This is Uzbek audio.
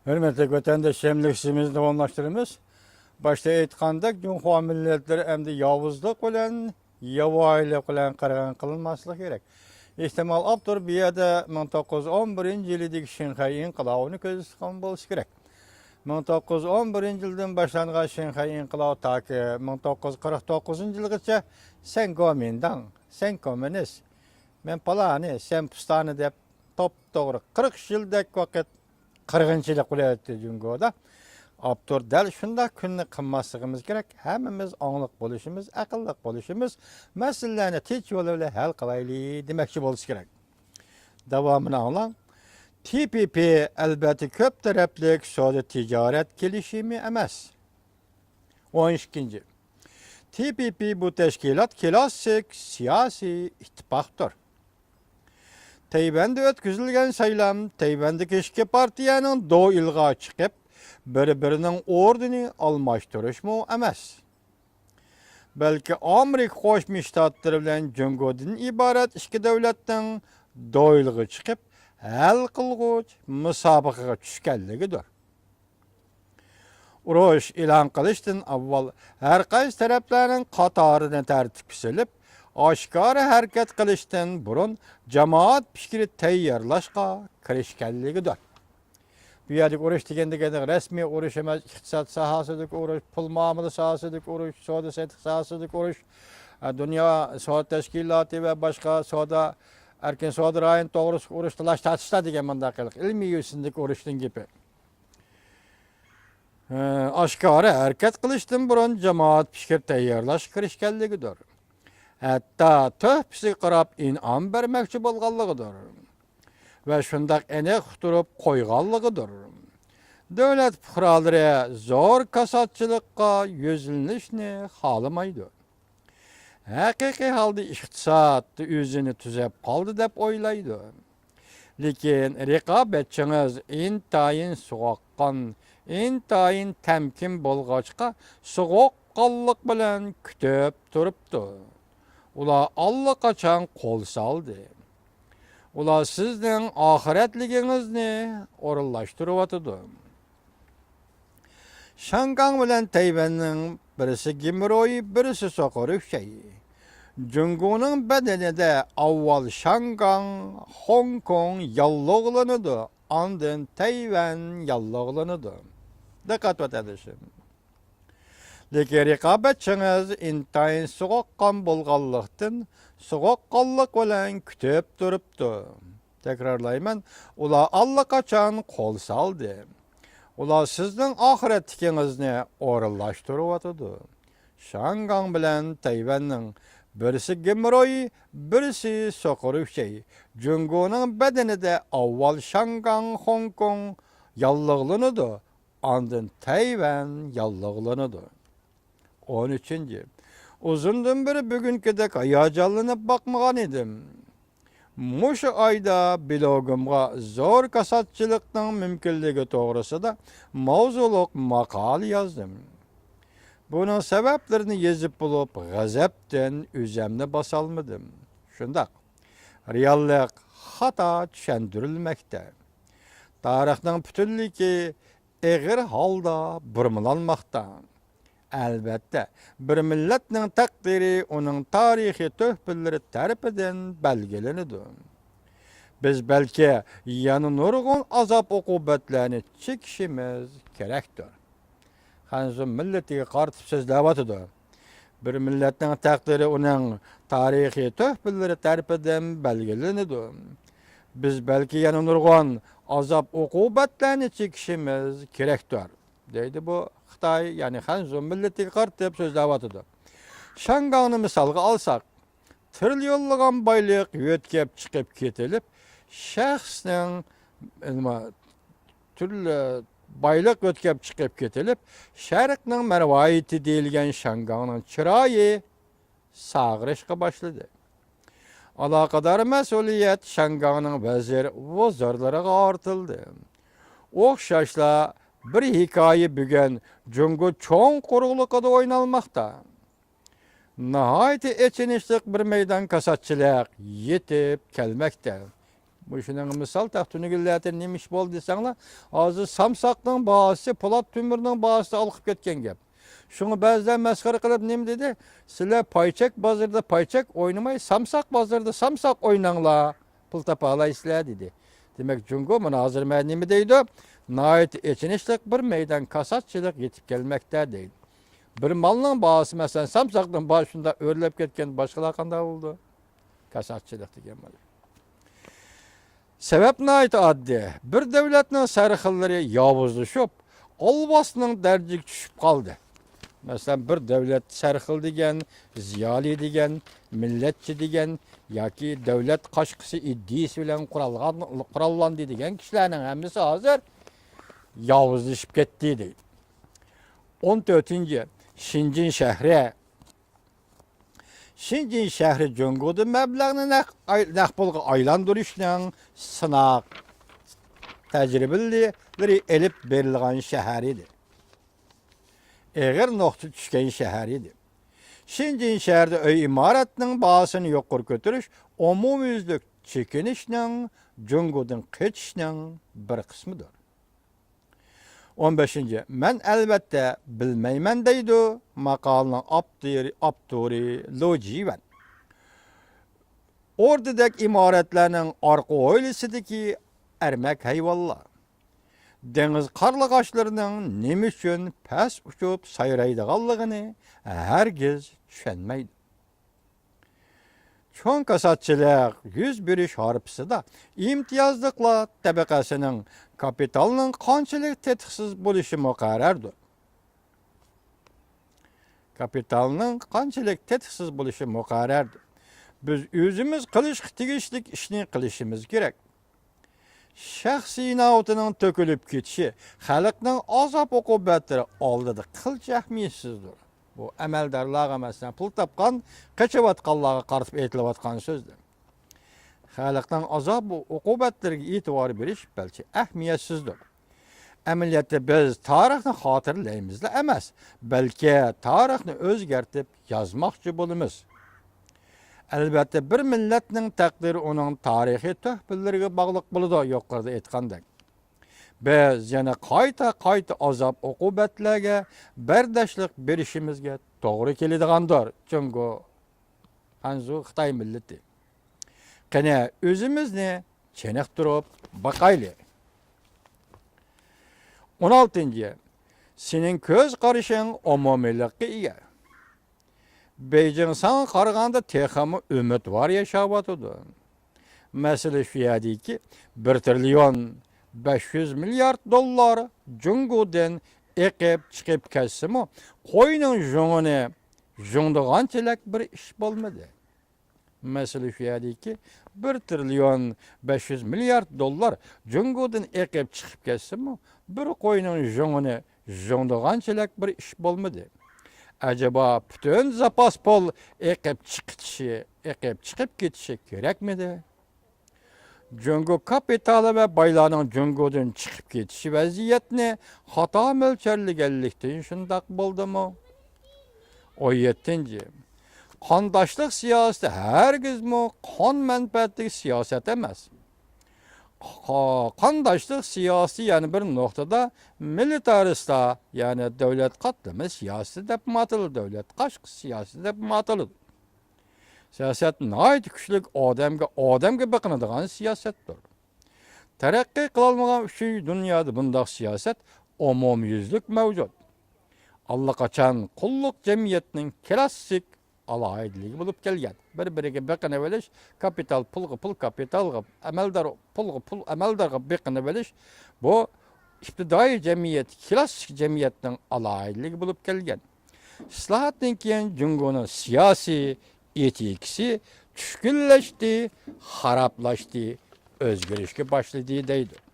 Hürmetli vatandaşlarımızı davamlaştırımız. Başta aytqandak Cumhuriyet milletleri emdi yavuzluk bilen, yavaylık bilen qaragan kılınmaslık gerek. İhtimal aptur bir yada 1911 yılidagi Şinxay inqilabını köz tutgan bolish kerak. 1911 yildan boshlangan Şinxay inqilobi taki 1949 yilgacha sen Gomindan, sen komünist, men palani, sen pustani deb top-to'g'ri 40 yildak vaqt qirg'inchilik qilyapti Jungoda. Aptur dal shunda kunni qilmasligimiz kerak. Hammamiz ongliq bo'lishimiz, aqlli bo'lishimiz, masalalarni tinch yo'l bilan hal qilaylik demoqchi bo'lish kerak. Davomini anglang. TPP elbette ko'p taraflik savdo tijorat kelishimi emas. 12. TPP bu tashkilot klassik siyosiy ittifoqdir. Tayvanda o'tkazilgan saylam Tayvandagi ikki partiyaning do'ilga chiqib, bir-birining o'rnini almashtirishmi emas. Balki Amerika Qo'shma Shtatlari bilan Jungodan iborat ikki davlatning do'ilga chiqib, hal qilg'uch musobaqaga tushganligidir. Urush e'lon qilishdan avval har qaysi taraflarning qatorini tartibga solib, oshkora harakat qilishdan burun jamoat fikri tayyorlashga kirishganligidir. Bu yerda urush deganda rasmiy urush emas, iqtisod sohasidagi urush, pul muomala sohasidagi urush, savdo sohasidagi urush, dunyo savdo tashkiloti va boshqa savdo erkin savdo rayon to'g'risida urush talash tatishlar degan bunday ilmiy yo'sindagi urushning gapi. Oshkora harakat qilishdan burun jamoat fikr tayyorlash kirishganligidir. Hatta to'pisi qarab in'om bermoqchi bo'lganligidir. Ve şundak enek tutup koyganlıqıdır. Devlet fuqaralары zor kasatçılıkka yüzülünüşni xalamaydı. Haqiqiy halda iqtisad özünü tüzep qaldı dep oylaydı. Lekin raqobatchimiz intayin soğuqqan, intayin temkin bolğaçqa soğuqqanlıq bilan kütüp turupdu. Ular allaqachon qo'l saldı. Ular sizden ahiretliğinizni orunlaştırıvatıdı. Şangang bilen Tayvan'ın birisi Gimroy, birisi Soqoruk şeyi. Jungo'nun bedeninde avval Şangang, Hong Kong yallığlanıdı. Andın Tayvan yallığlanıdı. Dikkat edin. Lekin raqobatchiniz intayin so'qqan bo'lganlikdan so'qqanlik bilan kutib turibdi. Takrorlayman, ular allaqachon qo'l soldi. Ular sizning oxiratligingizni o'rinlashtiryapti. Shangang bilan Tayvanning birisi Gimroy, birisi Soqorushay. Jungoning badanida avval Shangang, Hong Kong yallığlanadi, andın Tayvan yallığlanadi. 13. Uzundan beri bugünkidek hayacanlanıp bakmagan edim. Muşu ayda blogumga zor kasatçılıkның mümkünlüğü doğrusida mavzuluk makal yazdım. Bunun sebeplerini yazıp bulup gazepten üzemne basalmadım. Şundak, reallik hata düşendirilmekte. Tarixning bütünlüğü eğer halda burmalanmakta. Elbette bir milletning takdiri onun tarihi töhbelleri tarafidan belgilenidir. Biz belki yanı nurgun azap uqubatlarni çekişimiz kerakdir. Hanzum milletiga qartib so'zlayapti. Bir milletning takdiri onun tarihi töhbelleri tarafidan belgilenidir. Biz belki yanı nurgun azap uqubatlarni çekişimiz kerakdir. Deydi bu Xitay, yani Hanzum milletiga qarşı deb so'zlayapti. Shangangni misolga olsak, trilyonlagan boylik yo'tkab chiqib ketilib, shaxsning turli boylik yo'tkab chiqib ketilib, sharqning marvoyiti deyilgan Shangangning chiroyi sag'rishga boshladi. Aloqador mas'uliyat Shangangning vazirlariga ortildi. O'xshashla bir hikaye bugün Jungo çoğun kuruluqada oynalmakta. Nihayet içinişlik bir meydan kasatçılık yetip gelmekte. Bu şunun misal taxtunigillerden nemiş bol desanglar, hazır samsaqның bahası, Polat Tümür'nün bahası alıp ketken gap. Şunu bazılar mesxara qilib nem dedi? Sizlar payçak bazarda payçak oynamay, samsaq bazarda samsaq oynanglar. Pul tapalaysizlar dedi. Demek Cungo bunu hazır mən nemi deydi? Nait eçinişlik bir meydan kasatçılık yetip gelmekte deydi. Bir malның bahası mesela samsaqның başında örlep ketken başkalar qanda oldu? Kasatçılık degen mal. Sebep nait addi. Bir devletning sarıxılları yavuzlaşıp, olbasının dercik düşüp kaldı. Mesela bir devlet sarıxıl degen, ziyali degen, milletçi degen, yoki devlet qaşqısı iddisi bilen qurallandı degen kişilerinin hemisi hazır yavuzlaşıp ketdi deydi. 14. Şinjin şehri. Şinjin şehri Cungo'da məbləğini nəqbılğı aylandırışla sınaq təcrübələri elib verilən şəhəridir. Eğer nokta düşkən şəhəridir. Şinjin şəhərdə öy imarətinin bahasını yoxur götürüş, umumüzlük çekinişlə Cungo'dan keçişlə bir kısmıdır. 15. Mən əlbəttə bilməyəm deydi maqalının Abduri Lojivan. Ordudaki imaretlerinin arka oylisidir ki ermek hayvallar. Deniz qarlığaçlarının nemi üçün pəs uçup sayraydıqallığını herkes düşenmeydi. Çoğun kasatçılıq yüz biriş harpısı da imtiyazlıqla təbəqəsinin kapitalının qançılıq tetiksiz buluşu müqarrardır. Kapitalının qançılıq tetiksiz buluşu müqarrardır. Biz özümüz qılış tigişlik işini qılışımız gerek. Şəxsi nautının tökülüp ketişi, xalqның azap uqubətləri aldıdı, qılç əhmiyyətsizdir. Bu əməldarlığa məsələn pul tapqan, qaçıvatqanlığa qarışıb etiləvatqan sözdür. Xalqның azap uqubətləri itibarı beriş bəlkə əhmiyyətsizdir. Əməliyyatda biz tarixni xatırlaymızla emas, bəlkə tarixni özgərtib yazmaqçı bulumuz. Elbette bir milletinin takdiri onun tarihi töhbüllerine bağlıq buludu yukarıda etkandak. Biz yana qayta azap uqubetlerge berdaşlık berişimizge doğru kelidigandır. Çünkü hanzu Xitay milleti. Qene özümüzni çenek durup bakaylı. 16. Senin köz qarışın umumilikki iyi. Beijing sana qarğanda texamı ümit var yaşabatıdır. Mesele şu yedi ki 1 trilyon 500 milyar dollar Cungo'dan ekip çıkıp kessimi koyunun jungunu jungduğançılık bir iş bulmadı. Mesele şu yedi ki 1 trilyon 500 milyar dollar Cungo'dan ekip çıkıp kessimi bir koyunun jungunu jungduğançılık bir iş bulmadı. Acaba bütün zapas pol ekip çıkıp gitişi gerek miydi? Cungo kapitalı ve baylarının Cungo'dan çıkıp gitişi vaziyetini hata mölçerligellikten şundak buldu mu? 17. Kandaşlık siyaseti herkes mi kan menfaatlik siyaset emez. Kandaşlık siyasi yani bir noktada militarista yani devlet katlamı siyasi de matılı devlet kaşk siyasi de matılı. Siyaset nait küçülük adamga bakınadığın siyasettir. Terakki kılalmagan şu dünyada bundaq siyaset umumyüzlük mevcut. Allaqaçan kulluk cemiyetinin klasik alayidligi bulup kelgen. Bir-biriga beqine beliş, kapital pul kapital, ameldar pul ameldarga beqine beliş. Bu iptidai cemiyet, klasik cemiyetinin alayidligi bulup kelgen. İslahatdan keyin Cungo'nun siyasi etikisi düşkünleşti, haraplaştı, özgürlüşke başladı deydi.